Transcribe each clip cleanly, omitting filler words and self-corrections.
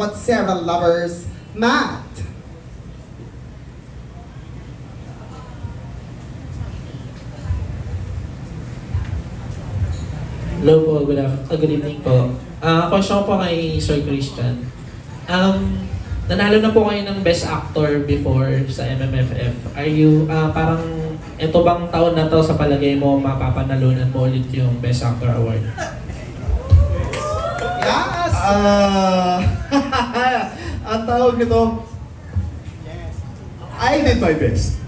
Lakwat Sarah lovers, Matt. Hello po, good evening po. Question ko po kay Sir Christian. Nanalo na po kayo ng Best Actor before sa MMFF. Are you, parang, ito bang taon na to sa palagay mo, mapapanalunan mo ulit yung Best Actor Award? Yes! Ang tawag nito, I did my best.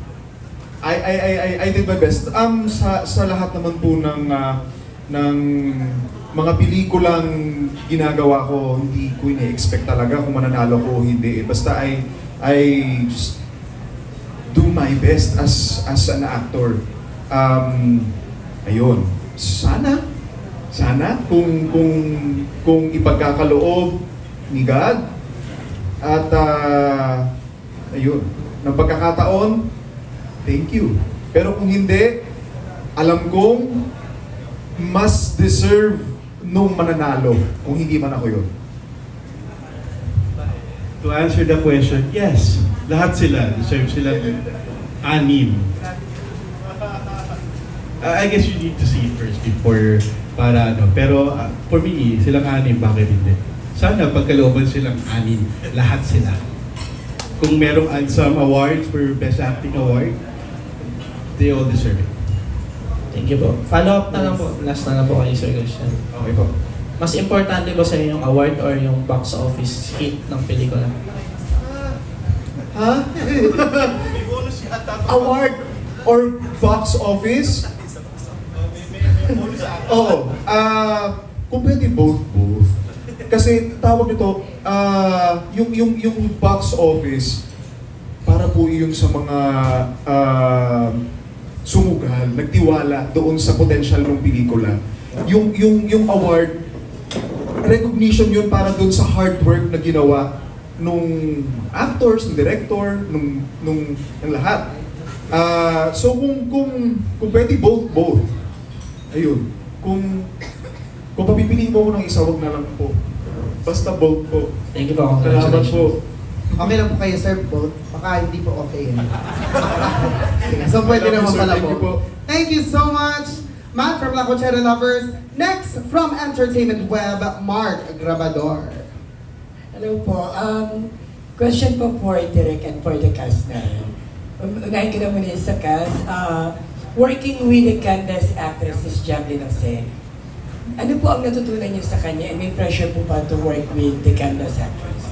I did my best. Sa lahat naman po ng mga pelikulang ginagawa ko, hindi ko ina-expect talaga kung mananalo ko o hindi. Basta I just do my best as an actor. Ayun. Sana kung ipagkakaloob ni God at ayun, ng pagkakataon, thank you. Pero kung hindi, alam kong mas deserve nung mananalo kung hindi man ako yun. To answer the question, yes. Lahat sila, deserve sila 6. I guess you need to see it first before para ano. Pero for me, silang 6, bakit hindi? Sana pagkalooban silang 6, lahat sila. Kung merong some awards for Best Acting Award, they all deserve it. Thank you po. Follow up na lang po, last na lang po kay Sir Christian. Okay po. Mas importante ba sa inyo yung award or yung box office hit ng pelikula? Ha? Award or box office? Oo. Kung pwede both. Kasi tawag nito, yung box office, para po yung sa mga sumugal, nagtiwala doon sa potential ng pelikula. Yung award, recognition yun para doon sa hard work na ginawa nung actors, ng director, ng lahat. So kung pwede both. Ayun. Kung papipiliin mo ko ng isa, wag na lang po. Basta both po. Thank you po. Salamat po. Okay lang po kayo, sir, both. Baka hindi po okay. Sige, so pwede naman pala Thank you po. po. Thank you so much, Matt from La Cochera Lovers. Next, from Entertainment Web, Mark Grabador. Hello po. Question po for Derek and for the cast na rin. Unahin ko na muna sa cast. Working with the Candace actress is Jacqueline Jose. Ano po ang natutunan niyo sa kanya and may pressure po ba to work with the Candace actress?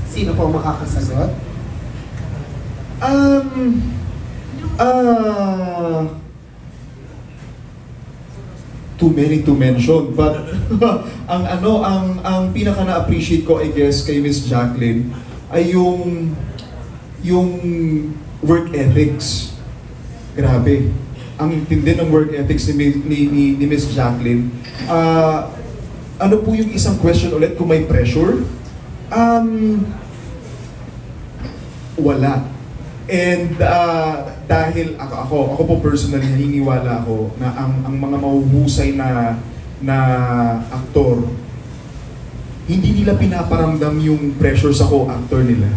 Sino po ang makakasagot? Too many to mention, but ang pinaka na-appreciate ko, I guess, kay Miss Jacqueline ay yung work ethics. Grabe. Ang tindi ng work ethics ni Miss Jacqueline. Ano po yung isang question ulit kung may pressure? Wala. And dahil ako po personally naniniwala ako na ang mga mahuhusay na aktor, hindi nila pinaparamdam yung pressure sa co-actor nila.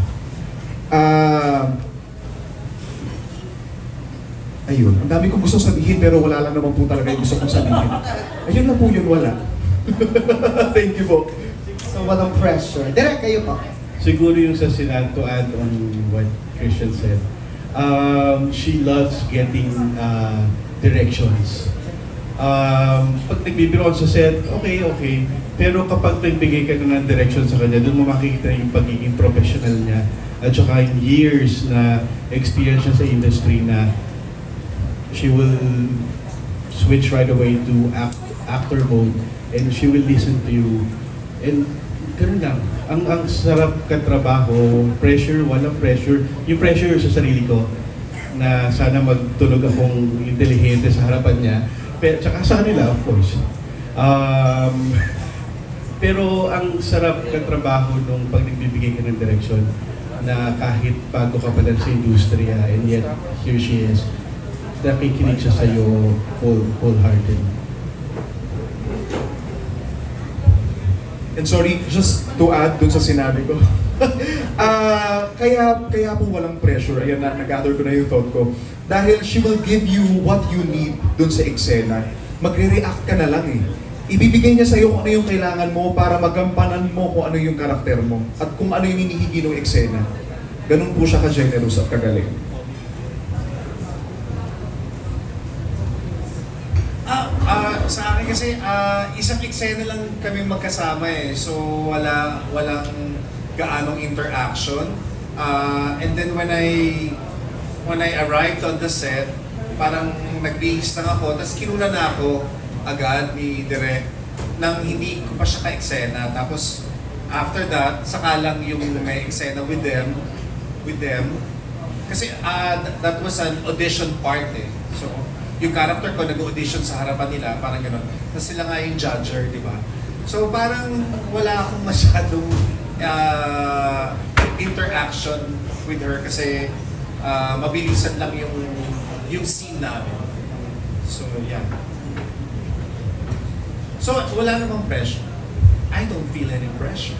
Ayun, ang dami kong gusto sabihin pero wala lang naman po talaga yung gusto kong sabihin. Ayun na po yun, wala. Thank you po. So, walang pressure. Direk, kayo po. Siguro yung sa Sinan, to add on what Christian said, she loves getting directions. Pag nagbibiro sa set, okay. Pero kapag nagbigay ka na ng direction sa kanya, doon mo makikita yung pagiging professional niya at saka yung years na experience niya sa industry na she will switch right away to actor mode and she will listen to you. And ganun lang. Ang sarap katrabaho, pressure, walang pressure. Yung pressure sa sarili ko na sana magtunog akong intelihente sa harapan niya. Pero tsaka sa kanila, of course. Pero ang sarap katrabaho nung pag nagbibigay ka ng direction na kahit bago ka pa lang sa industriya and yet here she is, nakikinig siya sa'yo wholehearted. And sorry, just to add dun sa sinabi ko. Kaya po walang pressure. Ayan na, nag-gather ko na yung thought ko. Dahil she will give you what you need dun sa eksena. Magre-react ka na lang eh. Ibibigay niya sa'yo kung ano yung kailangan mo para magampanan mo kung ano yung karakter mo at kung ano yung hinihigi ng eksena. Ganun po siya ka-generous at kagaling. Sa akin kasi, isang eksena lang kami magkasama eh. So, walang gaanong interaction. And then when I arrived on the set, parang nag-bihis lang ako, tapos kinuna na ako agad ni Direk nang hindi ko pa siya ka-eksena. Tapos, after that, saka lang yung may eksena with them. Kasi that was an audition part eh. So, yung character ko nag-audition sa harapan nila, parang gano'n. Tapos sila nga yung judger, di ba? So parang wala akong masyadong interaction with her kasi mabilisan lang yung scene namin. So, yeah. So, wala namang pressure. I don't feel any pressure.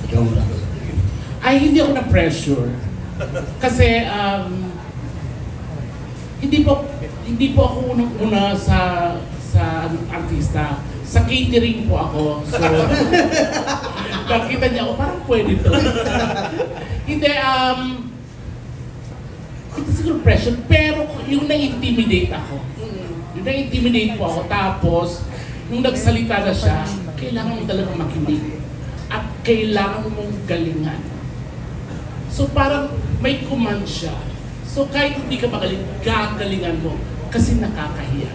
Ikaw na. Ay, hindi ako na-pressure. Kasi, hindi po ako unang-una sa artista. Sa catering po ako. So, nakita niya ako, parang pwede to. Hindi, hindi siguro pressure, pero yung na-intimidate ako. Yung na-intimidate po ako, tapos, nung nagsalita na siya, kailangan mo talagang makinig. At kailangan mong galingan. So parang may command siya. So kahit hindi ka magaling, gagalingan mo kasi nakakahiya.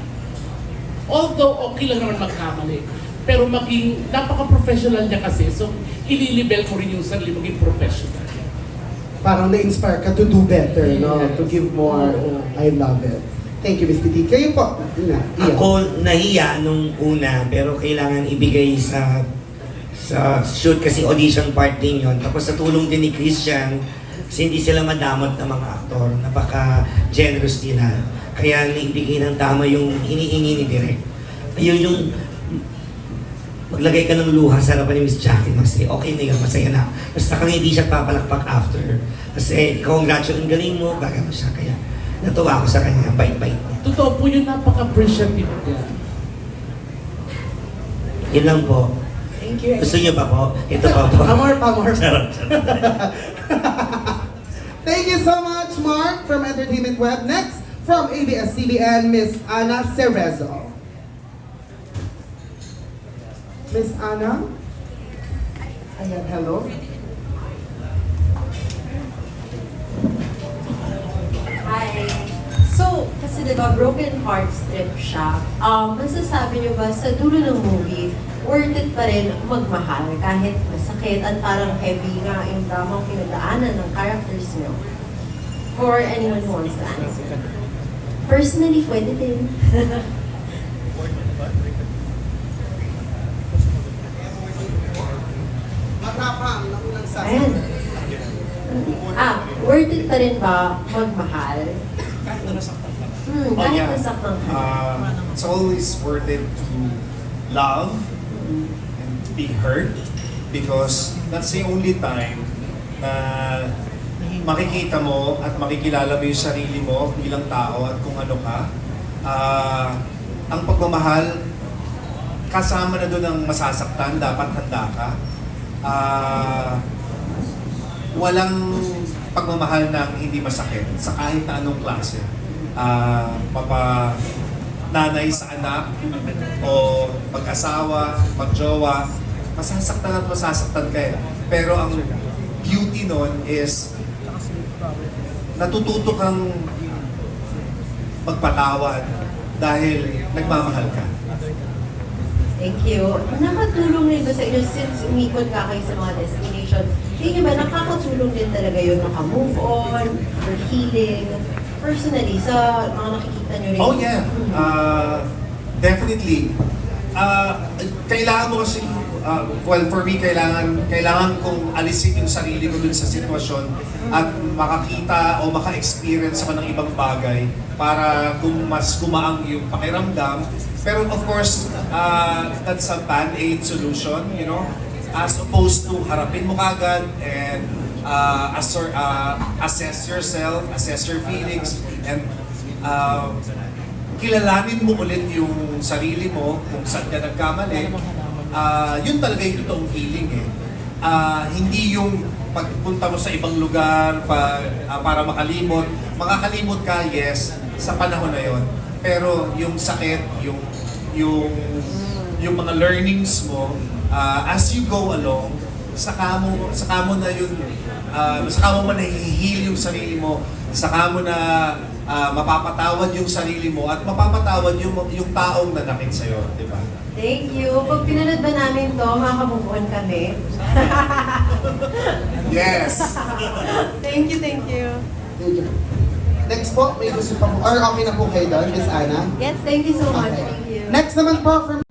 Although okay lang naman magkamali, pero maging napaka-professional niya kasi, so ililibel mo rin yung sarili, maging professional. Parang na-inspire ka to do better, no? Yes. To give more. I love it. Thank you, Miss Titi. Kayo po. Iya. Ako nahiya nung una, pero kailangan ibigay sa shoot kasi audition part din yun. Tapos sa tulong din ni Christian, kasi hindi sila madamot ng mga aktor, napaka-generous nila. Kaya naibigay ng tama yung hinihingi ni Direk. Ayun yung maglagay ka ng luha sa harapan ni Miss Jackie, kasi okay na yun, masaya na. Basta kang hindi siya papalakpak after. Kasi congratulate, ang galing mo, gagano siya. Kaya natuwa ako sa kanya, bait-bait. Totoo po yun, napaka-appreciative niya. Yun lang po. Thank you. Gusto niyo pa po? Ito pa po. Pamor. Charot, charot. Thank you so much, Mark, from Entertainment Web. Next, from ABS-CBN, Miss Ana Cerezo. Miss Ana? Ayan, hello. Hi. So, kasi diba, broken heart strip siya. Masasabi niyo ba sa dulo ng movie, worth it pa rin magmahal kahit masakit at parang heavy nga yung dramang pinagdaanan ng characters niyo? For anyone who wants to answer. Personally, pwede din. Matapang, nakulang sa... Ayan. Worth it pa rin ba magmahal? Kahit yeah. nasaktan ka. It's always worth it to love and be hurt because that's the only time na makikita mo at makikilala mo yung sarili mo bilang tao at kung ano ka. Ang pagmamahal, kasama na doon ang masasaktan, dapat handa ka. Walang pagmamahal na hindi masakit sa kahit na anong klase. Nanay sa anak o mag-asawa, mag-jowa, masasaktan at masasaktan kayo. Pero ang beauty nun is natututo kang magpatawad dahil nagmamahal ka. Thank you. Nakatulong rin ba sa inyo since umikot ka kayo sa mga destination? Tingin ba nakakatulong din talaga yun maka-move on or healing? Personally, sa mga nakikita nyo rin? Oh yeah, definitely. Kailangan mo kasi well, for me, kailangan kong alisin yung sarili ko dun sa sitwasyon at makakita o maka-experience ako ng ibang bagay para mas gumaang yung pakiramdam. Pero of course, that's a band-aid solution, you know, as opposed to harapin mo kagad and assess yourself, assess your feelings, and kilalanin mo ulit yung sarili mo kung saan ka nagkamali. Yun talaga yung totoong healing eh. Hindi yung pagpunta mo sa ibang lugar para makalimot. Makakalimot ka, yes, sa panahon na yon. Pero yung sakit, yung mga learnings mo, as you go along, saka mo na yun, saka mo nahiheal yung sarili mo, saka mo na mapapatawad yung sarili mo at mapapatawad yung taong nanakit sa'yo, di ba? Thank you. Pag pinanood ba namin to, makakabubuan kami. Yes! Thank you, thank you. Thank you. Next po, may gusto pa po, or okay na po kayo doon, Miss Ana? Yes, thank you so much. Okay. Thank you. Next naman po from